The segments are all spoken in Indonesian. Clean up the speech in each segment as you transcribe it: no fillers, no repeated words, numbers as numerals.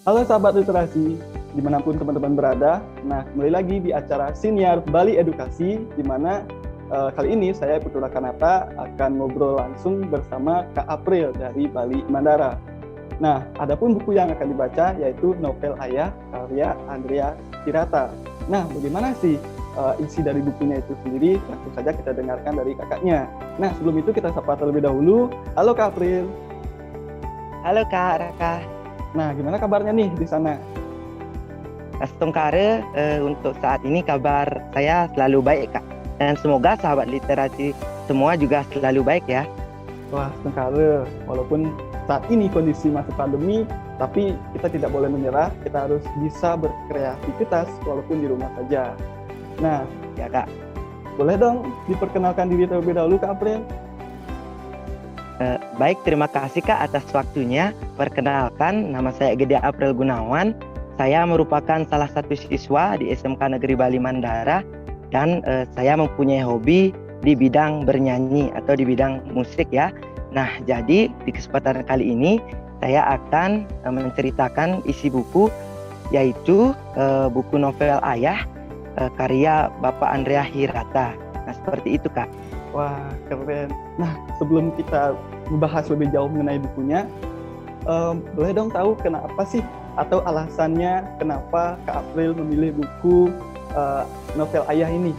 Halo sahabat literasi, dimanapun teman-teman berada. Nah, kembali lagi di acara Siniar Bali Edukasi, di mana kali ini saya Putra Kanata akan ngobrol langsung bersama Kak April dari Bali Mandara. Nah, adapun buku yang akan dibaca yaitu novel Ayah karya Andrea Hirata. Nah, bagaimana sih isi dari bukunya itu sendiri? Langsung saja kita dengarkan dari kakaknya. Nah, sebelum itu kita sapa terlebih dahulu. Halo Kak April. Halo Kak Raka. Nah, gimana kabarnya nih di sana? Astungkare, untuk saat ini kabar saya selalu baik Kak. Dan semoga sahabat literasi semua juga selalu baik ya. Wah, Astungkare, walaupun saat ini kondisi masih pandemi, tapi kita tidak boleh menyerah, kita harus bisa berkreativitas walaupun di rumah saja. Nah, Ya Kak. boleh dong diperkenalkan diri terlebih dahulu Kak April? Baik, terima kasih Kak atas waktunya. Perkenalkan, nama saya Gede April Gunawan. Saya merupakan salah satu siswa di SMK Negeri Bali Mandara dan saya mempunyai hobi di bidang bernyanyi atau di bidang musik ya. Nah, jadi di kesempatan kali ini saya akan menceritakan isi buku, yaitu buku novel Ayah karya Bapak Andrea Hirata. Nah, seperti itu Kak. Wah, keren. Nah, sebelum kita membahas lebih jauh mengenai bukunya, boleh dong tahu kenapa sih atau alasannya kenapa Kak April memilih buku novel Ayah ini?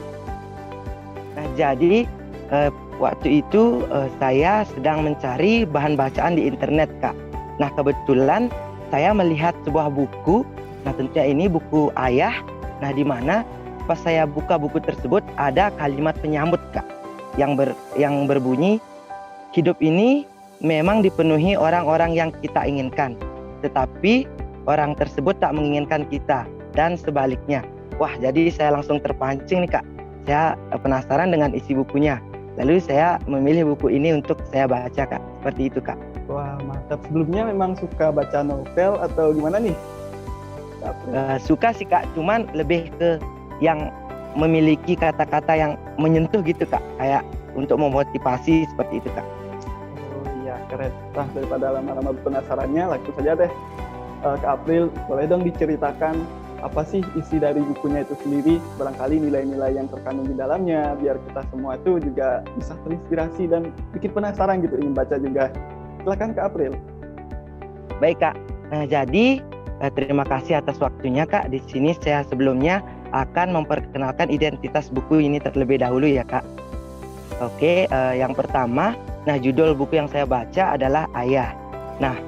Nah, jadi waktu itu saya sedang mencari bahan bacaan di internet, Kak. Nah, kebetulan saya melihat sebuah buku. Nah, tentunya ini buku Ayah. Nah, di mana pas saya buka buku tersebut ada kalimat penyambut, Kak, yang berbunyi, hidup ini memang dipenuhi orang-orang yang kita inginkan, tetapi orang tersebut tak menginginkan kita, dan sebaliknya. Wah, jadi saya langsung terpancing nih Kak. Saya penasaran dengan isi bukunya. Lalu saya memilih buku ini untuk saya baca Kak. Seperti itu Kak. Wah, mantap. Sebelumnya memang suka baca novel atau gimana nih? Suka sih Kak, cuman lebih ke yang memiliki kata-kata yang menyentuh gitu Kak. Kayak untuk memotivasi seperti itu Kak. Oh iya, keren. Nah, daripada lama-lama penasarannya, langsung saja deh. Kak April, boleh dong diceritakan apa sih isi dari bukunya itu sendiri? Barangkali nilai-nilai yang terkandung di dalamnya, biar kita semua itu juga bisa terinspirasi dan bikin penasaran gitu, ingin baca juga. Silakan Kak April. Baik Kak. Nah, jadi terima kasih atas waktunya Kak. Di sini saya sebelumnya akan memperkenalkan identitas buku ini terlebih dahulu ya Kak. Oke, yang pertama, nah judul buku yang saya baca adalah Ayah. Nah,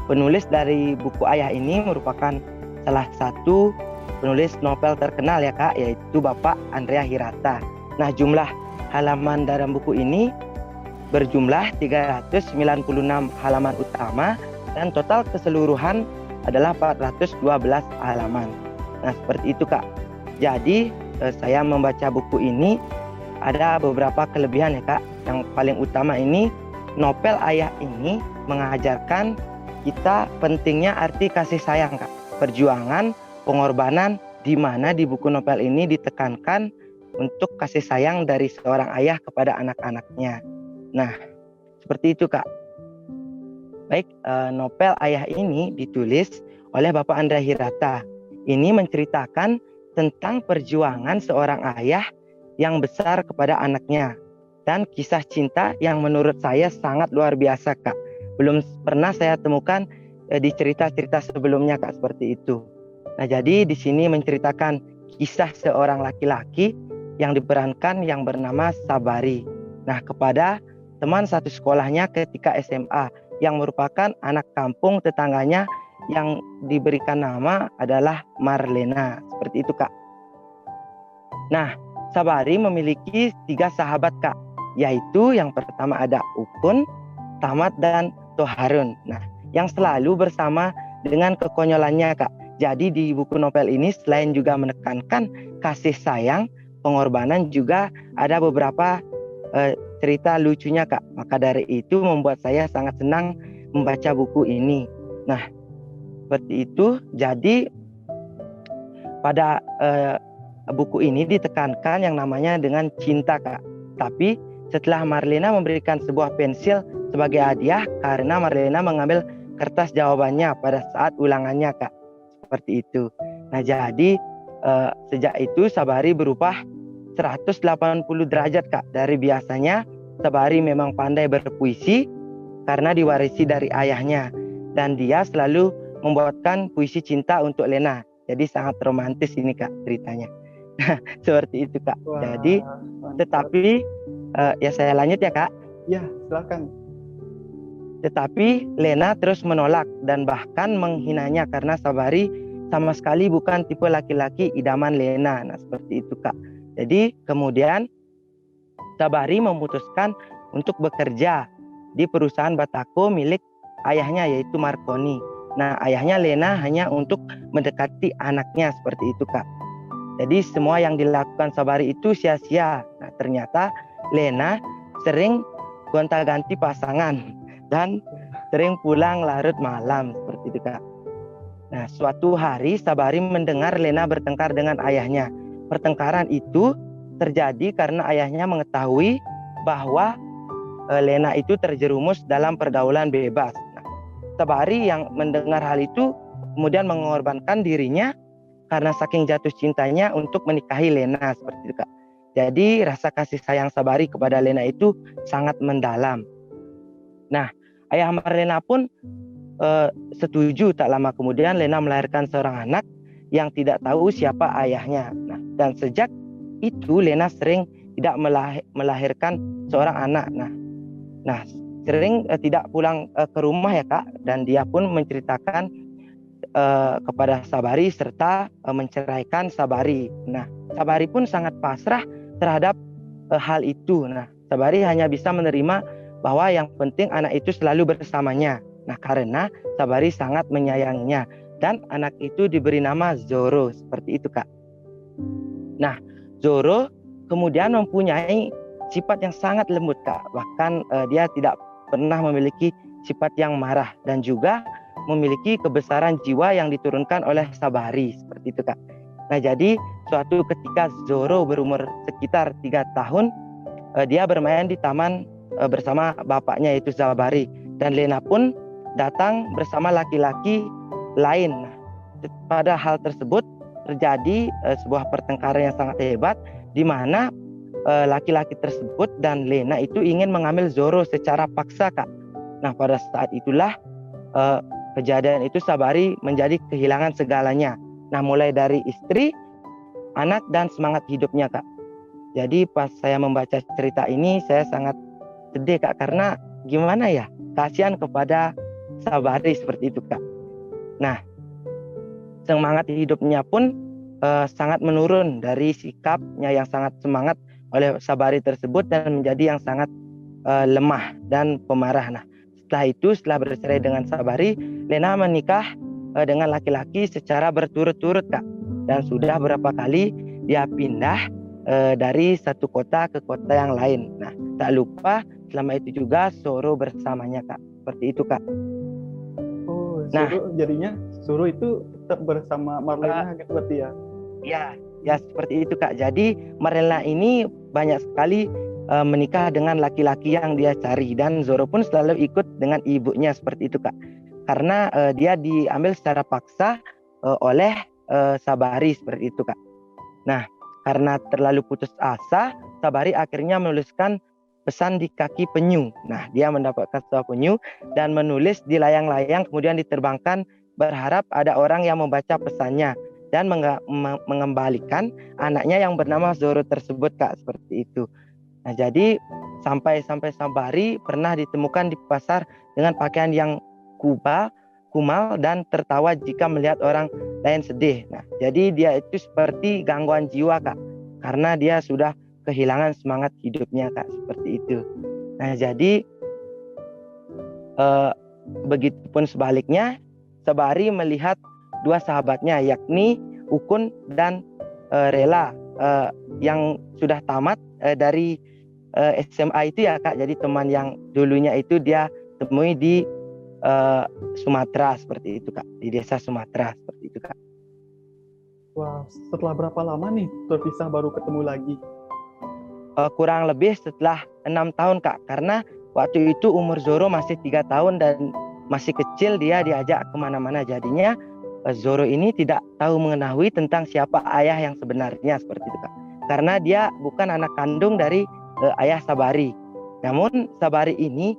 penulis dari buku Ayah ini merupakan salah satu penulis novel terkenal ya Kak, yaitu Bapak Andrea Hirata. Nah, jumlah halaman dalam buku ini berjumlah 396 halaman utama dan total keseluruhan adalah 412 halaman. Nah, seperti itu Kak. Jadi, saya membaca buku ini ada beberapa kelebihan ya Kak. Yang paling utama ini, novel Ayah ini mengajarkan kita pentingnya arti kasih sayang Kak. Perjuangan, pengorbanan, di mana di buku novel ini ditekankan untuk kasih sayang dari seorang ayah kepada anak-anaknya. Nah, seperti itu Kak. Baik, novel Ayah ini ditulis oleh Bapak Andrea Hirata. Ini menceritakan tentang perjuangan seorang ayah yang besar kepada anaknya dan kisah cinta yang menurut saya sangat luar biasa Kak. Belum pernah saya temukan di cerita-cerita sebelumnya Kak seperti itu. Nah, jadi di sini menceritakan kisah seorang laki-laki yang diperankan yang bernama Sabari. Nah, kepada teman satu sekolahnya ketika SMA yang merupakan anak kampung tetangganya yang diberikan nama adalah Marlena. Seperti itu Kak. Nah, Sabari memiliki 3 sahabat Kak, yaitu yang pertama ada Ukun, Tamat, dan Toharun. Nah, yang selalu bersama dengan kekonyolannya Kak. Jadi di buku novel ini selain juga menekankan kasih sayang, pengorbanan, juga ada beberapa cerita lucunya Kak. Maka dari itu membuat saya sangat senang membaca buku ini. Nah, seperti itu. Jadi pada buku ini ditekankan yang namanya dengan cinta Kak. Tapi setelah Marlena memberikan sebuah pensil sebagai hadiah karena Marlena mengambil kertas jawabannya pada saat ulangannya Kak. seperti itu. Nah jadi sejak itu Sabari berubah 180 derajat Kak. Dari biasanya Sabari memang pandai berpuisi karena diwarisi dari ayahnya, dan dia selalu membuatkan puisi cinta untuk Lena. Jadi sangat romantis ini Kak ceritanya. Seperti itu Kak. Wah, Jadi mantap. tetapi ya saya lanjut ya Kak. Ya, silakan. Tetapi Lena terus menolak dan bahkan menghinanya karena Sabari sama sekali bukan tipe laki-laki idaman Lena. Nah seperti itu Kak. Jadi kemudian Sabari memutuskan untuk bekerja di perusahaan Batako milik ayahnya yaitu Marconi. Nah ayahnya Lena hanya untuk mendekati anaknya seperti itu Kak. Jadi semua yang dilakukan Sabari itu sia-sia. Nah ternyata Lena sering gonta-ganti pasangan dan sering pulang larut malam seperti itu Kak. Nah suatu hari Sabari mendengar Lena bertengkar dengan ayahnya. Pertengkaran itu terjadi karena ayahnya mengetahui bahwa Lena itu terjerumus dalam pergaulan bebas. Nah, Sabari yang mendengar hal itu kemudian mengorbankan dirinya karena saking jatuh cintanya untuk menikahi Lena seperti itu Kak. Jadi rasa kasih sayang Sabari kepada Lena itu sangat mendalam. Nah, ayah Marlena pun setuju. Tak lama kemudian Lena melahirkan seorang anak yang tidak tahu siapa ayahnya. Nah, dan sejak itu Lena sering tidak melahirkan seorang anak. Nah sering tidak pulang ke rumah ya Kak, dan dia pun menceritakan kepada Sabari serta menceraikan Sabari. Nah Sabari pun sangat pasrah terhadap hal itu. Nah Sabari hanya bisa menerima bahwa yang penting anak itu selalu bersamanya. Nah karena Sabari sangat menyayanginya dan anak itu diberi nama Zoro seperti itu Kak. Nah Zoro kemudian mempunyai sifat yang sangat lembut Kak. Bahkan dia tidak pernah memiliki sifat yang marah dan juga memiliki kebesaran jiwa yang diturunkan oleh Sabari seperti itu Kak. Nah jadi suatu ketika Zoro berumur sekitar 3 tahun, dia bermain di taman bersama bapaknya yaitu Sabari, dan Lena pun datang bersama laki-laki lain. Nah, pada hal tersebut terjadi sebuah pertengkaran yang sangat hebat di mana laki-laki tersebut dan Lena itu ingin mengambil Zoro secara paksa Kak. Nah pada saat itulah kejadian itu Sabari menjadi kehilangan segalanya. Nah mulai dari istri, anak dan semangat hidupnya Kak. Jadi pas saya membaca cerita ini saya sangat sedih Kak, karena gimana ya, kasihan kepada Sabari seperti itu Kak. Nah semangat hidupnya pun sangat menurun dari sikapnya yang sangat semangat oleh Sabari tersebut dan menjadi yang sangat lemah dan pemarah. Nah setelah bercerai dengan Sabari, Lena menikah dengan laki-laki secara berturut-turut Kak, dan sudah berapa kali dia pindah dari satu kota ke kota yang lain. Nah tak lupa selama itu juga Zoro bersamanya Kak, seperti itu Kak. Oh Zoro, jadinya Zoro itu tetap bersama Marlena gitu berarti ya? Ya seperti itu Kak. Jadi Marlena ini banyak sekali menikah dengan laki-laki yang dia cari, dan Zoro pun selalu ikut dengan ibunya seperti itu Kak. Karena dia diambil secara paksa oleh Sabari seperti itu Kak. Nah karena terlalu putus asa, Sabari akhirnya menuliskan pesan di kaki penyu. Nah dia mendapatkan sebuah penyu dan menulis di layang-layang, kemudian diterbangkan berharap ada orang yang membaca pesannya dan mengembalikan anaknya yang bernama Zoro tersebut Kak, seperti itu. Nah jadi sampai Sabari pernah ditemukan di pasar dengan pakaian yang kumal dan tertawa jika melihat orang lain sedih. Nah jadi dia itu seperti gangguan jiwa Kak, karena dia sudah kehilangan semangat hidupnya Kak, seperti itu. Nah jadi begitupun sebaliknya, Sabari melihat dua sahabatnya yakni Ukun dan Rela yang sudah tamat dari SMA itu ya Kak. Jadi teman yang dulunya itu dia temui di Sumatera seperti itu Kak, di desa Sumatera seperti itu Kak. Wah, setelah berapa lama nih terpisah baru ketemu lagi? Kurang lebih setelah 6 tahun Kak, karena waktu itu umur Zoro masih 3 tahun dan masih kecil, dia diajak kemana-mana, jadinya Zoro ini tidak tahu mengetahui tentang siapa ayah yang sebenarnya seperti itu Kak. Karena dia bukan anak kandung dari ayah Sabari. Namun Sabari ini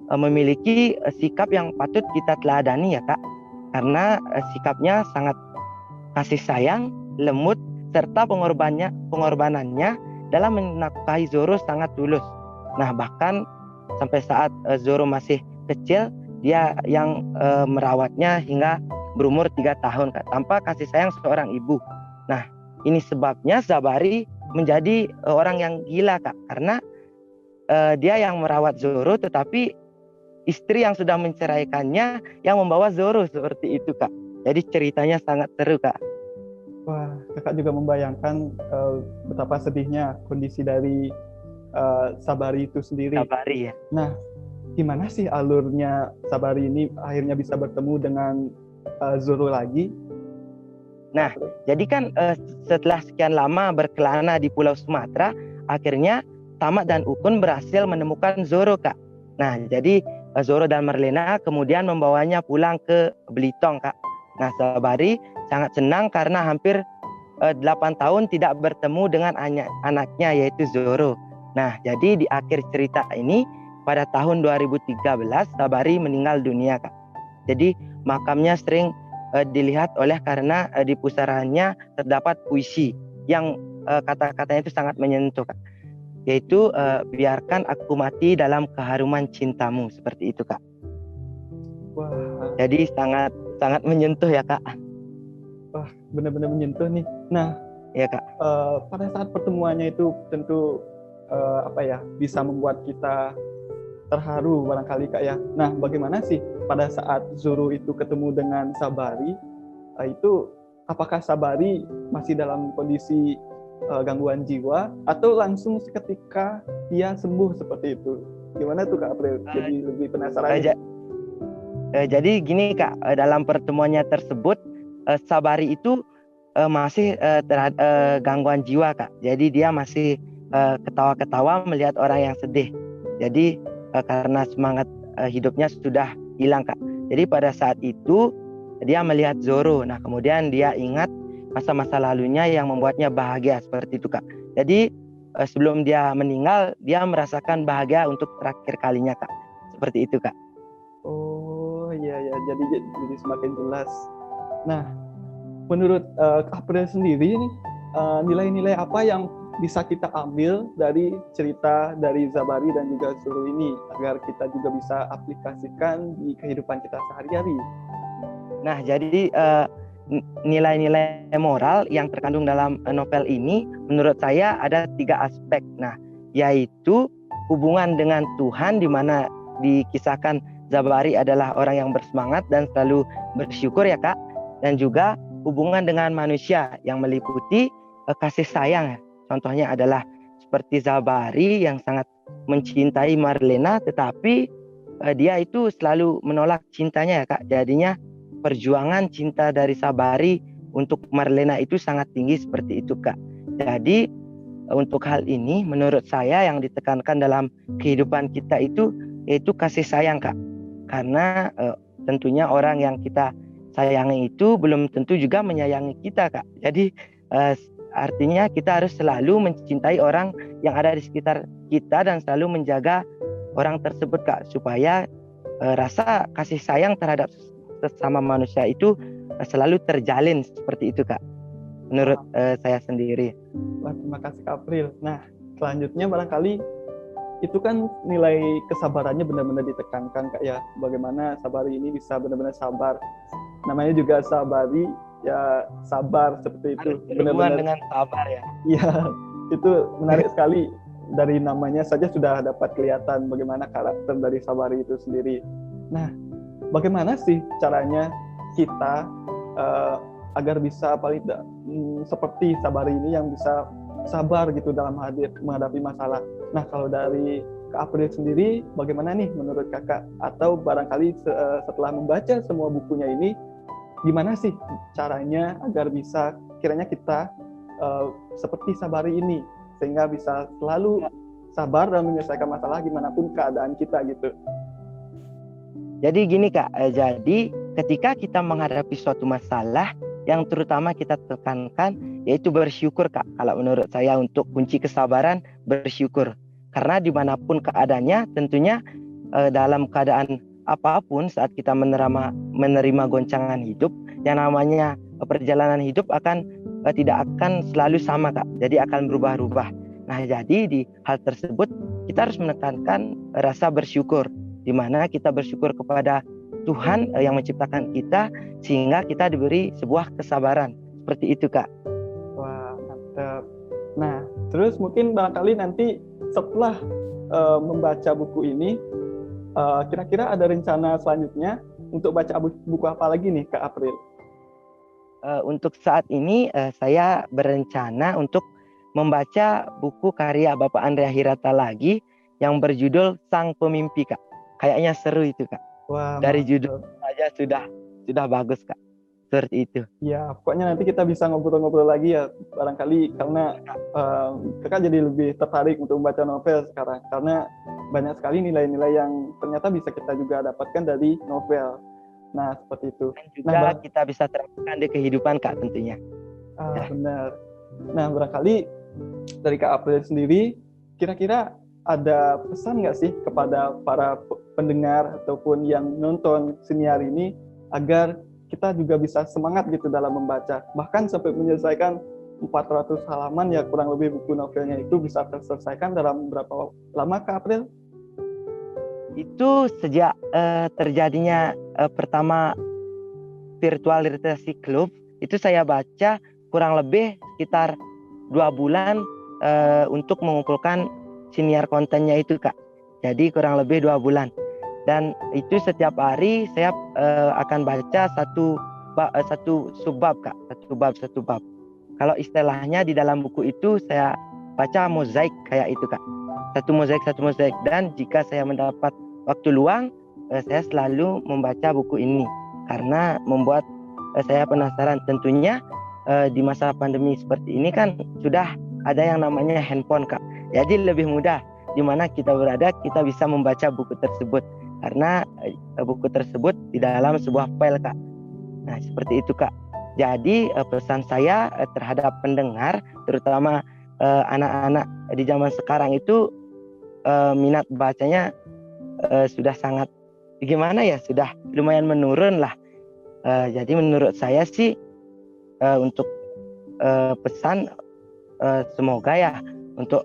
memiliki sikap yang patut kita teladani ya Kak. Karena sikapnya sangat kasih sayang, lembut, serta pengorbanannya dalam menafkahi Zoro sangat tulus. Nah bahkan sampai saat Zoro masih kecil, dia yang merawatnya hingga berumur 3 tahun Kak, tanpa kasih sayang seorang ibu. Nah ini sebabnya Sabari menjadi orang yang gila Kak, karena dia yang merawat Zoro, tetapi istri yang sudah menceraikannya yang membawa Zoro seperti itu Kak. Jadi ceritanya sangat seru Kak. Wah, kakak juga membayangkan betapa sedihnya kondisi dari Sabari itu sendiri. Sabari ya. Nah, gimana sih alurnya Sabari ini akhirnya bisa bertemu dengan Zoro lagi? Nah, jadi kan setelah sekian lama berkelana di Pulau Sumatera, akhirnya Tama dan Ukun berhasil menemukan Zoro Kak. Nah, jadi Zoro dan Marlena kemudian membawanya pulang ke Belitung Kak. Nah, Sabari sangat senang karena hampir 8 tahun tidak bertemu dengan anaknya yaitu Zoro. Nah, jadi di akhir cerita ini pada tahun 2013 Sabari meninggal dunia Kak. Jadi makamnya sering dilihat oleh karena di pusaranya terdapat puisi yang kata-katanya itu sangat menyentuh Kak. Yaitu biarkan aku mati dalam keharuman cintamu, seperti itu Kak. Wah. Jadi sangat menyentuh ya Kak. Wah, benar-benar menyentuh nih. Nah, ya Kak. Pada saat pertemuannya itu tentu bisa membuat kita terharu barangkali Kak ya. Nah, bagaimana sih pada saat Zoro itu ketemu dengan Sabari, itu apakah Sabari masih dalam kondisi gangguan jiwa atau langsung seketika dia sembuh seperti itu? Gimana tuh Kak April? Jadi lebih penasaran. Jadi gini Kak, dalam pertemuannya tersebut Sabari itu masih gangguan jiwa Kak. Jadi dia masih ketawa-ketawa melihat orang yang sedih. Jadi karena semangat hidupnya sudah hilang Kak. Jadi pada saat itu dia melihat Zoro. Nah kemudian dia ingat masa-masa lalunya yang membuatnya bahagia seperti itu Kak. Jadi sebelum dia meninggal dia merasakan bahagia untuk terakhir kalinya Kak. Seperti itu Kak. Oh iya ya, jadi semakin jelas. Nah menurut April sendiri nih nilai-nilai apa yang bisa kita ambil dari cerita dari Sabari dan juga Zoro ini agar kita juga bisa aplikasikan di kehidupan kita sehari-hari? Nah, jadi nilai-nilai moral yang terkandung dalam novel ini menurut saya ada 3 aspek. Nah, yaitu hubungan dengan Tuhan, di mana dikisahkan Sabari adalah orang yang bersemangat dan selalu bersyukur ya Kak, dan juga hubungan dengan manusia yang meliputi kasih sayang. Contohnya adalah seperti Sabari yang sangat mencintai Marlena, tetapi dia itu selalu menolak cintanya ya Kak. Jadinya perjuangan cinta dari Sabari untuk Marlena itu sangat tinggi seperti itu Kak. Jadi untuk hal ini menurut saya yang ditekankan dalam kehidupan kita itu yaitu kasih sayang Kak. Karena tentunya orang yang kita sayangi itu belum tentu juga menyayangi kita Kak. Jadi artinya kita harus selalu mencintai orang yang ada di sekitar kita dan selalu menjaga orang tersebut Kak, supaya rasa kasih sayang terhadap sesama manusia itu selalu terjalin seperti itu Kak, menurut saya sendiri. Wah, terima kasih Kak April. Nah selanjutnya barangkali itu kan nilai kesabarannya benar-benar ditekankan Kak ya, bagaimana Sabari ini bisa benar-benar sabar. Namanya juga Sabari ya, sabar seperti itu. Benar-benar dengan sabar ya. Iya, itu menarik sekali. Dari namanya saja sudah dapat kelihatan bagaimana karakter dari Sabari itu sendiri. Nah, bagaimana sih caranya kita agar bisa paling tidak seperti Sabari ini yang bisa sabar gitu dalam menghadapi masalah. Nah, kalau dari Kak April sendiri, bagaimana nih menurut kakak? Atau barangkali setelah membaca semua bukunya ini, gimana sih caranya agar bisa kiranya kita seperti Sabari ini, sehingga bisa selalu sabar dan menyelesaikan masalah gimana pun keadaan kita gitu. Jadi gini Kak, jadi ketika kita menghadapi suatu masalah, yang terutama kita tekankan yaitu bersyukur Kak. Kalau menurut saya untuk kunci kesabaran, bersyukur. Karena dimanapun keadaannya, tentunya dalam keadaan apapun saat kita menerima goncangan hidup, yang namanya perjalanan hidup tidak akan selalu sama Kak. Jadi akan berubah-ubah. Nah, jadi di hal tersebut kita harus menekankan rasa bersyukur, di mana kita bersyukur kepada Tuhan yang menciptakan kita sehingga kita diberi sebuah kesabaran. Seperti itu Kak. Wah, mantap. Nah, terus mungkin barangkali nanti setelah membaca buku ini, kira-kira ada rencana selanjutnya untuk baca buku apa lagi nih Kak April? Untuk saat ini saya berencana untuk membaca buku karya Bapak Andrea Hirata lagi yang berjudul Sang Pemimpi Kak. Kayaknya seru itu Kak. Wah, dari mantap. judul saja sudah bagus Kak. Seperti itu. Ya, pokoknya nanti kita bisa ngobrol-ngobrol lagi ya, barangkali karena Kakak jadi lebih tertarik untuk membaca novel sekarang, karena banyak sekali nilai-nilai yang ternyata bisa kita juga dapatkan dari novel. Nah, seperti itu. Dan juga kita bisa terapkan di kehidupan Kak tentunya. Benar. Nah, barangkali dari Kak April sendiri, kira-kira ada pesan nggak sih kepada para pendengar ataupun yang nonton siniar ini agar kita juga bisa semangat gitu dalam membaca, bahkan sampai menyelesaikan 400 halaman ya, kurang lebih buku novelnya itu bisa terselesaikan dalam berapa lama Kak April? Itu sejak terjadinya pertama virtual literasi club, itu saya baca kurang lebih sekitar 2 bulan untuk mengumpulkan siniar kontennya itu Kak. Jadi kurang lebih 2 bulan. Dan itu setiap hari saya akan baca satu subbab Kak, satu bab. Kalau istilahnya di dalam buku itu saya baca mozaik kayak itu Kak. Satu mozaik. Dan jika saya mendapat waktu luang, saya selalu membaca buku ini karena membuat saya penasaran. Tentunya di masa pandemi seperti ini kan sudah ada yang namanya handphone Kak. Jadi lebih mudah di mana kita berada, kita bisa membaca buku tersebut karena buku tersebut di dalam sebuah file Kak. Nah, seperti itu Kak. Jadi pesan saya terhadap pendengar, terutama anak-anak di zaman sekarang itu minat bacanya sudah sangat gimana ya, sudah lumayan menurun lah. Jadi menurut saya sih untuk pesan semoga ya untuk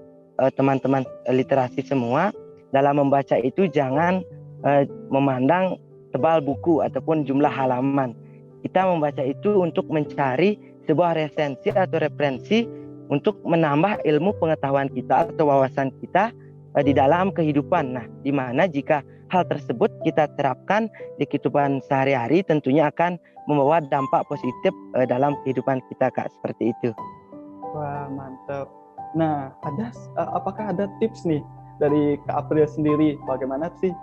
teman-teman literasi semua dalam membaca itu jangan memandang tebal buku ataupun jumlah halaman. Kita membaca itu untuk mencari sebuah resensi atau referensi untuk menambah ilmu pengetahuan kita atau wawasan kita di dalam kehidupan. Nah, di mana jika hal tersebut kita terapkan di kehidupan sehari-hari tentunya akan membawa dampak positif dalam kehidupan kita Kak, seperti itu. Wah, mantap. Nah, apakah ada tips nih dari Kak April sendiri, bagaimana sih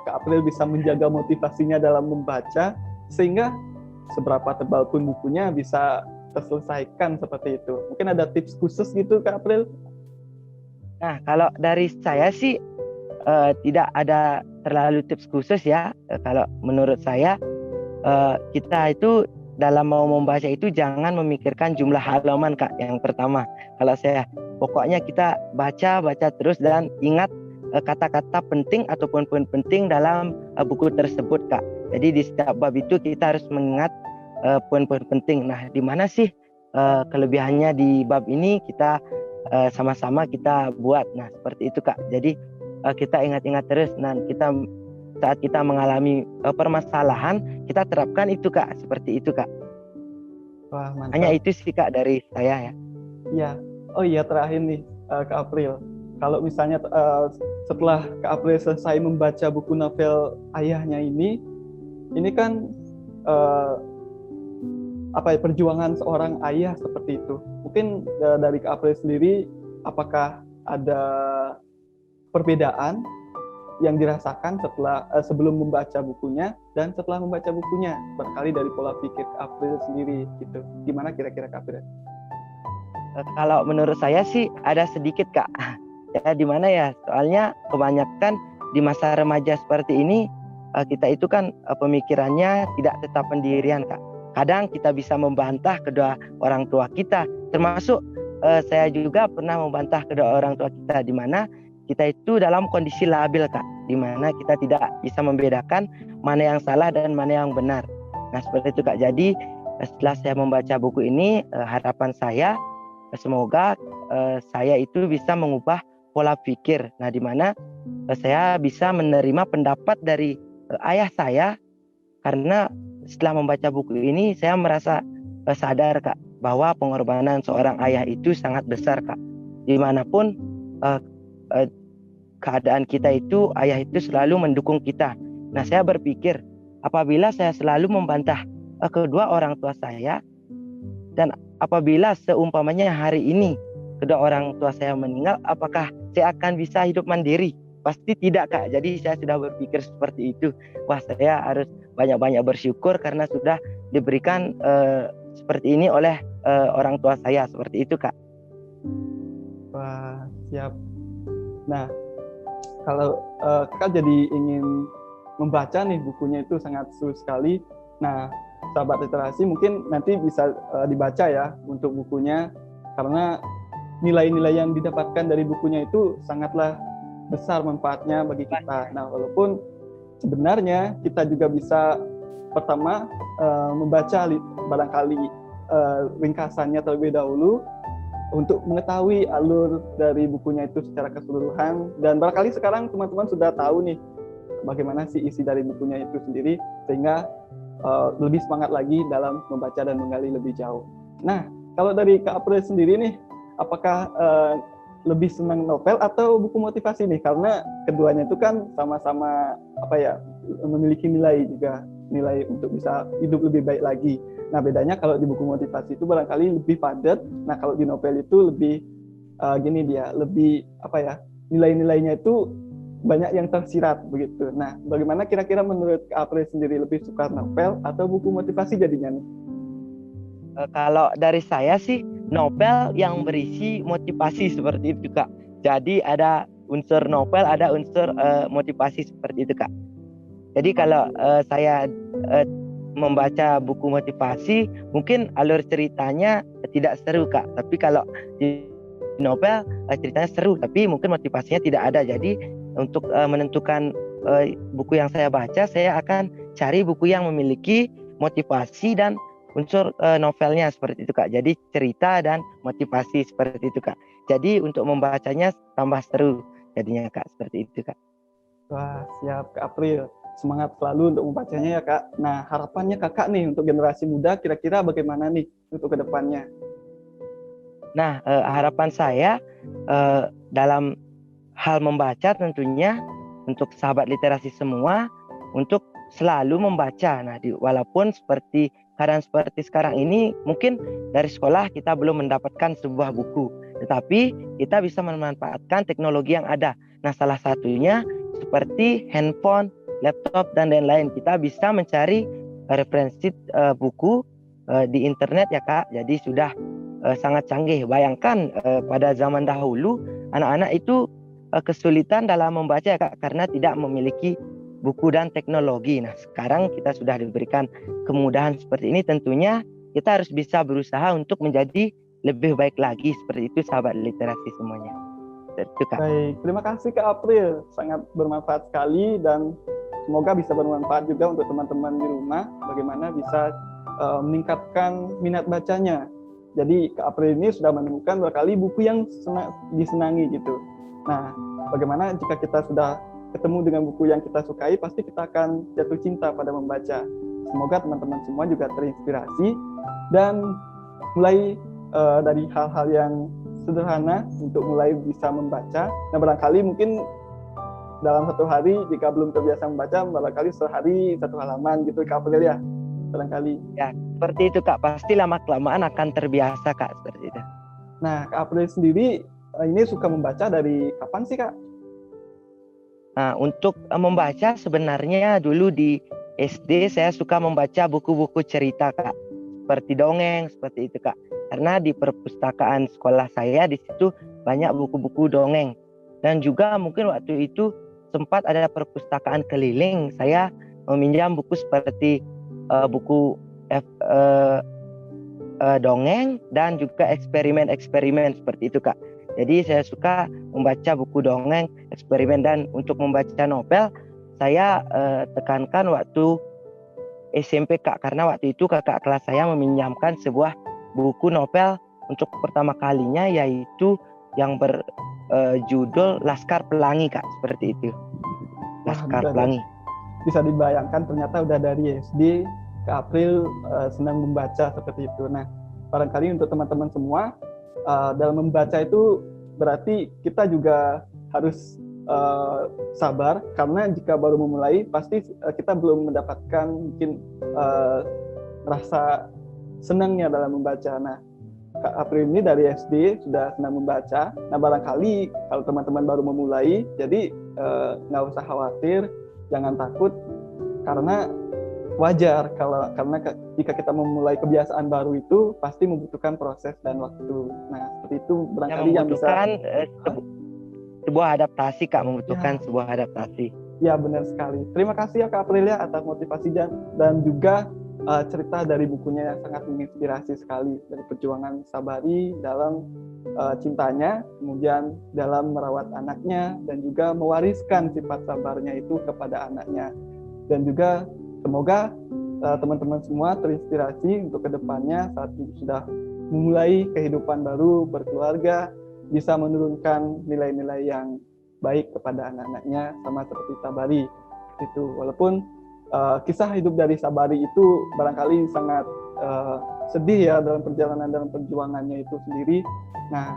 Kak April bisa menjaga motivasinya dalam membaca sehingga seberapa tebal pun bukunya bisa terselesaikan seperti itu? Mungkin ada tips khusus gitu Kak April? Nah, kalau dari saya sih tidak ada terlalu tips khusus ya. Kalau menurut saya kita itu dalam mau membaca itu jangan memikirkan jumlah halaman Kak. Yang pertama, kalau saya pokoknya kita baca terus dan ingat kata-kata penting ataupun poin penting dalam buku tersebut Kak. Jadi di setiap bab itu kita harus mengingat poin-poin penting. Nah, di mana sih kelebihannya di bab ini kita sama-sama kita buat. Nah, seperti itu Kak. Jadi kita ingat-ingat terus dan saat kita mengalami permasalahan kita terapkan itu Kak, seperti itu Kak. Wah, mantap. Hanya itu sih Kak dari saya ya. Iya. Oh iya, terakhir nih Kak April. Kalau misalnya setelah Kak April selesai membaca buku novel ayahnya ini kan perjuangan seorang ayah seperti itu. Mungkin dari Kak April sendiri, apakah ada perbedaan yang dirasakan sebelum membaca bukunya dan setelah membaca bukunya, barangkali dari pola pikir Kak April sendiri gitu. Gimana kira-kira Kak April? Kalau menurut saya sih ada sedikit Kak. Ya di mana ya? Soalnya kebanyakan di masa remaja seperti ini kita itu kan pemikirannya tidak tetap pendirian, Kak. Kadang kita bisa membantah kedua orang tua kita, termasuk saya juga pernah membantah kedua orang tua kita, di mana kita itu dalam kondisi labil, Kak, di mana kita tidak bisa membedakan mana yang salah dan mana yang benar. Nah, seperti itu, Kak. Jadi setelah saya membaca buku ini, harapan saya semoga saya itu bisa mengubah pola pikir. Nah, di mana saya bisa menerima pendapat dari ayah saya, karena setelah membaca buku ini saya merasa sadar, Kak, bahwa pengorbanan seorang ayah itu sangat besar, Kak. Dimanapun keadaan kita itu, ayah itu selalu mendukung kita. Nah, saya berpikir apabila saya selalu membantah kedua orang tua saya, dan apabila seumpamanya hari ini kedua orang tua saya meninggal, apakah saya akan bisa hidup mandiri? Pasti tidak, Kak. Jadi saya sudah berpikir seperti itu. Wah, saya harus banyak-banyak bersyukur karena sudah diberikan seperti ini oleh orang tua saya. Seperti itu, Kak. Wah, siap. Nah, kalau Kakak jadi ingin membaca nih bukunya itu sangat seru sekali. Nah, sahabat literasi mungkin nanti bisa dibaca ya untuk bukunya, karena nilai-nilai yang didapatkan dari bukunya itu sangatlah besar manfaatnya bagi kita. Nah, walaupun sebenarnya kita juga bisa pertama membaca barangkali ringkasannya terlebih dahulu untuk mengetahui alur dari bukunya itu secara keseluruhan. Dan barangkali sekarang teman-teman sudah tahu nih bagaimana sih isi dari bukunya itu sendiri, sehingga lebih semangat lagi dalam membaca dan menggali lebih jauh. Nah, kalau dari Kak April sendiri nih, apakah lebih senang novel atau buku motivasi nih? Karena keduanya itu kan sama-sama memiliki nilai juga, nilai untuk bisa hidup lebih baik lagi. Nah, bedanya kalau di buku motivasi itu barangkali lebih padat. Nah, kalau di novel itu lebih lebih nilai-nilainya itu banyak yang tersirat begitu. Nah, bagaimana kira-kira menurut Kak April sendiri, lebih suka novel atau buku motivasi jadinya nih? Kalau dari saya sih novel yang berisi motivasi seperti itu, Kak. Jadi ada unsur novel, ada unsur motivasi seperti itu, Kak. Jadi kalau saya membaca buku motivasi, mungkin alur ceritanya tidak seru, Kak. Tapi kalau di novel ceritanya seru, tapi mungkin motivasinya tidak ada. Jadi untuk menentukan buku yang saya baca, saya akan cari buku yang memiliki motivasi dan unsur novelnya seperti itu, Kak. Jadi cerita dan motivasi seperti itu, Kak. Jadi untuk membacanya tambah seru jadinya, Kak, seperti itu, Kak. Wah, siap Kak April. Semangat selalu untuk membacanya ya, Kak. Nah, harapannya Kakak nih untuk generasi muda kira-kira bagaimana nih untuk kedepannya? Nah, harapan saya dalam hal membaca tentunya untuk sahabat literasi semua untuk selalu membaca. Nah, walaupun keadaan seperti sekarang ini, mungkin dari sekolah kita belum mendapatkan sebuah buku, tetapi kita bisa memanfaatkan teknologi yang ada. Nah, salah satunya seperti handphone, laptop, dan lain-lain. Kita bisa mencari referensi buku di internet ya, Kak. Jadi sudah sangat canggih. Bayangkan pada zaman dahulu anak-anak itu kesulitan dalam membaca ya, Kak, karena tidak memiliki buku dan teknologi. Nah, sekarang kita sudah diberikan kemudahan seperti ini, tentunya kita harus bisa berusaha untuk menjadi lebih baik lagi. Seperti itu sahabat literasi semuanya. Itu, Kak. Baik, terima kasih Kak April. Sangat bermanfaat sekali dan semoga bisa bermanfaat juga untuk teman-teman di rumah bagaimana bisa meningkatkan minat bacanya. Jadi Kak April ini sudah menemukan berkali buku yang disenangi gitu. Nah, bagaimana jika kita sudah ketemu dengan buku yang kita sukai, pasti kita akan jatuh cinta pada membaca. Semoga teman-teman semua juga terinspirasi dan mulai dari hal-hal yang sederhana untuk mulai bisa membaca. Nah, barangkali mungkin dalam satu hari jika belum terbiasa membaca, barangkali sehari satu halaman gitu, Kak April ya, barangkali. Ya, seperti itu, Kak. Pasti lama-kelamaan akan terbiasa, Kak, seperti itu. Nah, Kak April sendiri ini suka membaca dari kapan sih, Kak? Nah, untuk membaca sebenarnya dulu di SD saya suka membaca buku-buku cerita, Kak. Seperti dongeng, seperti itu, Kak. Karena di perpustakaan sekolah saya di situ banyak buku-buku dongeng. Dan juga mungkin waktu itu sempat ada perpustakaan keliling, saya meminjam buku seperti buku dongeng dan juga eksperimen-eksperimen seperti itu, Kak. Jadi saya suka membaca buku dongeng, eksperimen, dan untuk membaca novel saya tekankan waktu SMP, Kak, karena waktu itu kakak kelas saya meminjamkan sebuah buku novel untuk pertama kalinya, yaitu yang berjudul Laskar Pelangi, Kak, seperti itu. Laskar Pelangi. Bisa dibayangkan ternyata udah dari SD ke April senang membaca seperti itu. Nah, barangkali untuk teman-teman semua, dalam membaca itu berarti kita juga harus sabar, karena jika baru memulai pasti kita belum mendapatkan mungkin rasa senangnya dalam membaca. Nah, Kak April ini dari SD sudah senang membaca. Nah, barangkali kalau teman-teman baru memulai, jadi nggak usah khawatir, jangan takut, karena wajar karena jika kita memulai kebiasaan baru itu pasti membutuhkan proses dan waktu. Nah, seperti itu barangkali yang bisa sebuah adaptasi, Kak, membutuhkan sebuah adaptasi. Ya, benar sekali. Terima kasih ya Kak Aprilia atas motivasi dan juga cerita dari bukunya yang sangat menginspirasi sekali, dari perjuangan Sabari dalam cintanya, kemudian dalam merawat anaknya, dan juga mewariskan sifat sabarnya itu kepada anaknya. Dan juga semoga teman-teman semua terinspirasi untuk kedepannya saat sudah memulai kehidupan baru, berkeluarga, bisa menurunkan nilai-nilai yang baik kepada anak-anaknya, sama seperti Sabari. Itu walaupun kisah hidup dari Sabari itu barangkali sangat sedih ya dalam perjuangannya itu sendiri. Nah,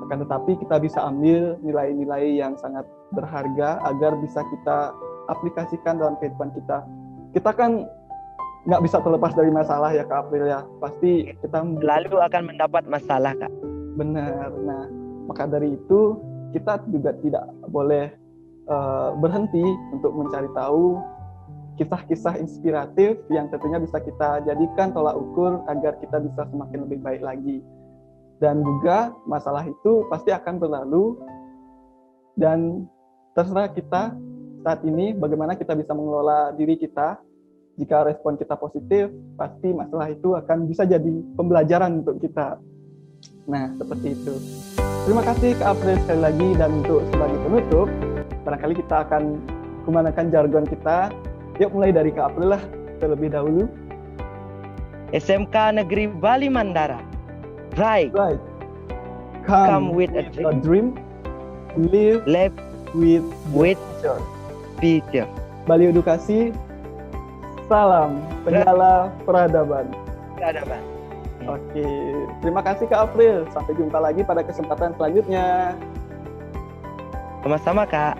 akan tetapi kita bisa ambil nilai-nilai yang sangat berharga agar bisa kita aplikasikan dalam kehidupan kita. Kita kan nggak bisa terlepas dari masalah ya Kak April ya. Pasti kita lalu akan mendapat masalah, Kak. Benar. Nah, maka dari itu kita juga tidak boleh berhenti untuk mencari tahu kisah-kisah inspiratif yang tentunya bisa kita jadikan tolak ukur agar kita bisa semakin lebih baik lagi. Dan juga masalah itu pasti akan berlalu, dan terserah kita saat ini bagaimana kita bisa mengelola diri kita. Jika respon kita positif, pasti masalah itu akan bisa jadi pembelajaran untuk kita. Nah, seperti itu. Terima kasih Kak April sekali lagi, dan untuk sebagai penutup, barangkali kita akan kemanakan jargon kita. Yuk mulai dari Kak April lah terlebih dahulu. SMK Negeri Bali Mandara. Right. Come with a dream. Live with future. Bali Edukasi. Salam penyala peradaban. Oke, terima kasih Kak April. Sampai jumpa lagi pada kesempatan selanjutnya. Sama-sama, Kak.